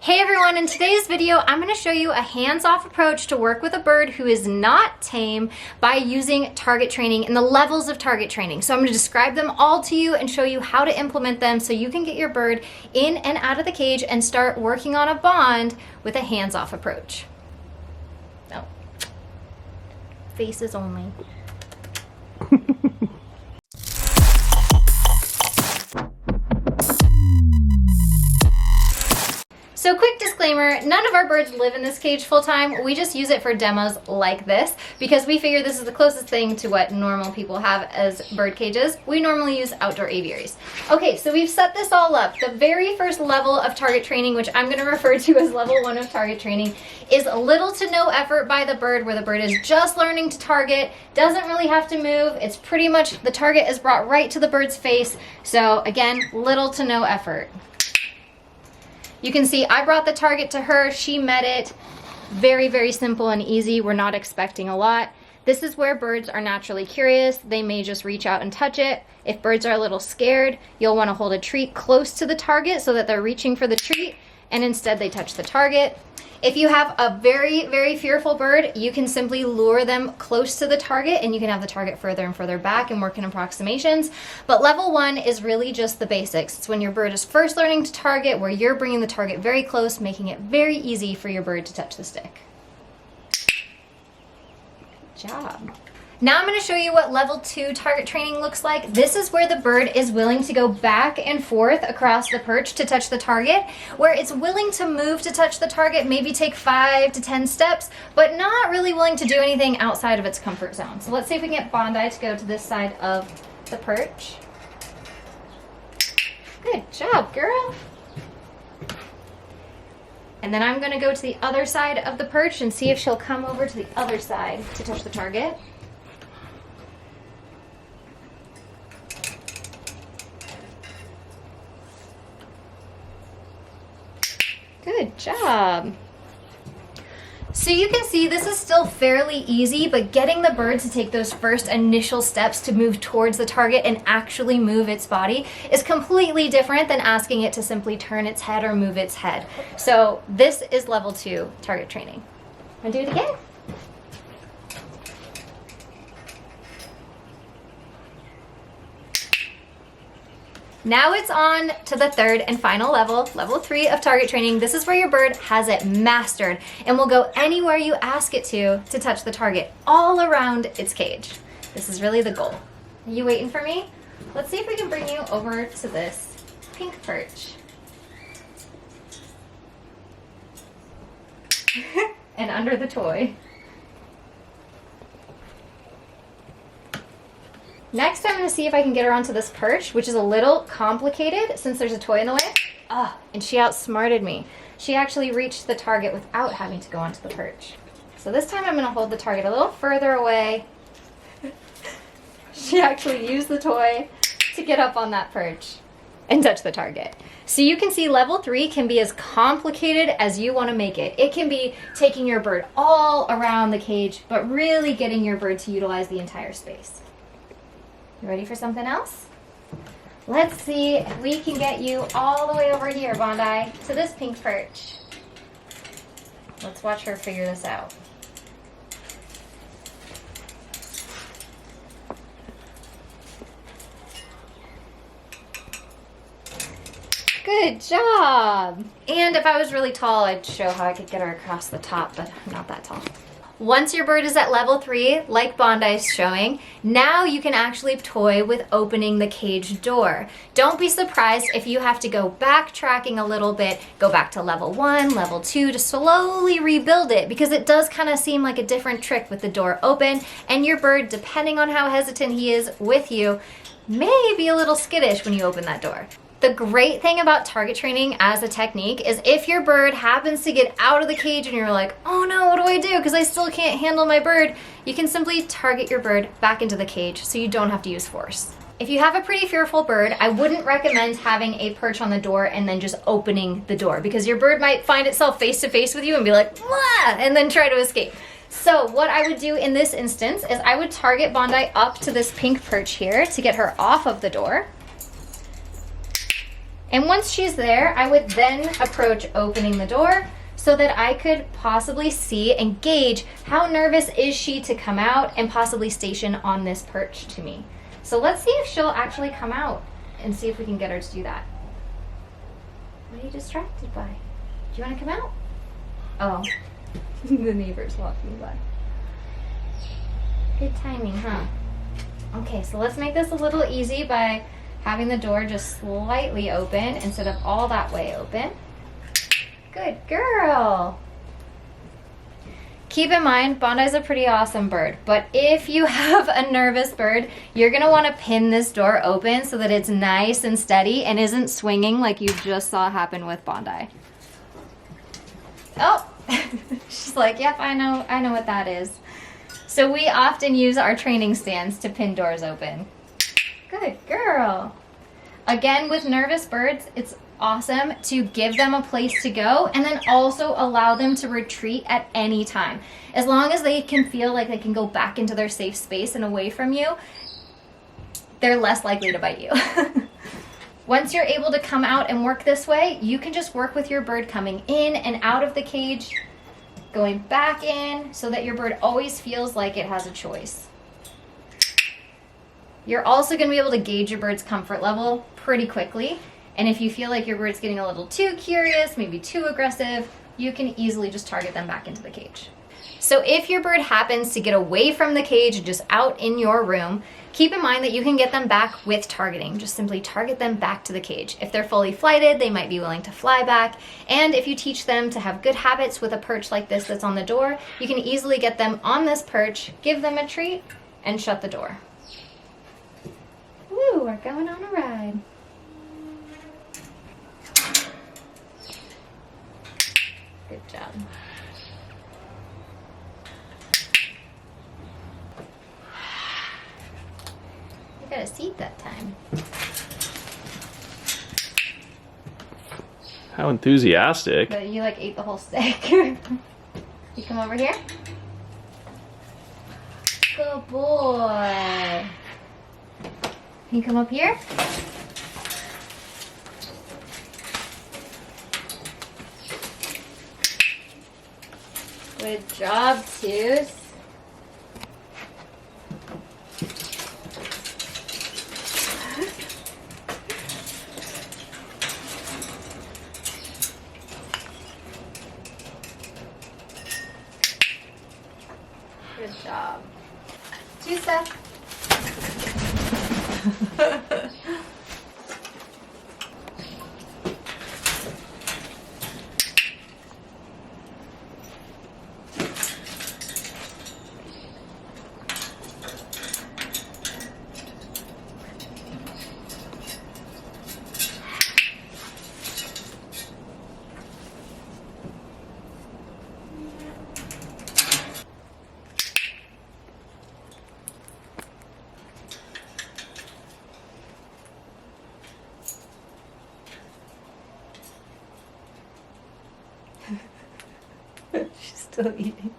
Hey everyone, in today's video, I'm going to show you a hands-off approach to work with a bird who is not tame by using target training and the levels of target training. So I'm going to describe them all to you and show you how to implement them so you can get your bird in and out of the cage and start working on a bond with a hands-off approach. No. Faces only. So quick disclaimer, none of our birds live in this cage full time. We just use it for demos like this because we figure this is the closest thing to what normal people have as bird cages. We normally use outdoor aviaries. Okay, so we've set this all up. The very first level of target training, which I'm gonna refer to as level 1 of target training, is little to no effort by the bird, where the bird is just learning to target, doesn't really have to move. It's pretty much, the target is brought right to the bird's face. So again, little to no effort. You can see I brought the target to her, she met it. Very, very simple and easy. We're not expecting a lot. This is where birds are naturally curious. They may just reach out and touch it. If birds are a little scared, you'll want to hold a treat close to the target so that they're reaching for the treat and instead they touch the target. If you have a very, very fearful bird, you can simply lure them close to the target and you can have the target further and further back and work in approximations. But level 1 is really just the basics. It's when your bird is first learning to target, where you're bringing the target very close, making it very easy for your bird to touch the stick. Good job. Now I'm going to show you what level 2 target training looks like. This is where the bird is willing to go back and forth across the perch to touch the target, where it's willing to move to touch the target, maybe take 5 to 10 steps, but not really willing to do anything outside of its comfort zone. So let's see if we can get Bondi to go to this side of the perch. Good job, girl. And then I'm going to go to the other side of the perch and see if she'll come over to the other side to touch the target. Good job. So you can see this is still fairly easy, but getting the bird to take those first initial steps to move towards the target and actually move its body is completely different than asking it to simply turn its head or move its head. So this is level 2 target training. Want to do it again? Now it's on to the third and final level, level 3 of target training. This is where your bird has it mastered and will go anywhere you ask it to touch the target, all around its cage. This is really the goal. Are you waiting for me? Let's see if we can bring you over to this pink perch. And under the toy. Next, I'm going to see if I can get her onto this perch, which is a little complicated since there's a toy in the way. And she outsmarted me. She actually reached the target without having to go onto the perch. So this time I'm going to hold the target a little further away. She actually used the toy to get up on that perch and touch the target. So you can see level 3 can be as complicated as you want to make it. It can be taking your bird all around the cage, but really getting your bird to utilize the entire space. You ready for something else? Let's see if we can get you all the way over here, Bondi, to this pink perch. Let's watch her figure this out. Good job! And if I was really tall, I'd show how I could get her across the top, but I'm not that tall. Once your bird is at level 3, like Bondi's showing, now you can actually toy with opening the cage door. Don't be surprised if you have to go backtracking a little bit, go back to level 1, level 2 to slowly rebuild it, because it does kind of seem like a different trick with the door open, and your bird, depending on how hesitant he is with you, may be a little skittish when you open that door. The great thing about target training as a technique is if your bird happens to get out of the cage and you're like, oh no, what do I do? Because I still can't handle my bird, you can simply target your bird back into the cage so you don't have to use force. If you have a pretty fearful bird, I wouldn't recommend having a perch on the door and then just opening the door, because your bird might find itself face to face with you and be like, wah, and then try to escape. So what I would do in this instance is I would target Bondi up to this pink perch here to get her off of the door. And once she's there, I would then approach opening the door so that I could possibly see and gauge how nervous is she to come out and possibly station on this perch to me. So let's see if she'll actually come out and see if we can get her to do that. What are you distracted by? Do you want to come out? Oh, the neighbor's walking by. Good timing, huh? Okay, so let's make this a little easy by having the door just slightly open instead of all that way open. Good girl. Keep in mind, Bondi's a pretty awesome bird, but if you have a nervous bird, you're gonna wanna pin this door open so that it's nice and steady and isn't swinging like you just saw happen with Bondi. Oh, she's like, yep, I know what that is. So we often use our training stands to pin doors open. Good girl. Again, with nervous birds, it's awesome to give them a place to go and then also allow them to retreat at any time. As long as they can feel like they can go back into their safe space and away from you, they're less likely to bite you. Once you're able to come out and work this way, you can just work with your bird coming in and out of the cage, going back in, so that your bird always feels like it has a choice. You're also going to be able to gauge your bird's comfort level pretty quickly. And if you feel like your bird's getting a little too curious, maybe too aggressive, you can easily just target them back into the cage. So if your bird happens to get away from the cage and just out in your room, keep in mind that you can get them back with targeting. Just simply target them back to the cage. If they're fully flighted, they might be willing to fly back. And if you teach them to have good habits with a perch like this that's on the door, you can easily get them on this perch, give them a treat, and shut the door. Woo, we're going on a ride. Good job. You got a seat that time. How enthusiastic. But you like ate the whole steak. You come over here. Good boy. Can you come up here? Good job, Tooth. Good job. Tooth. She's still eating.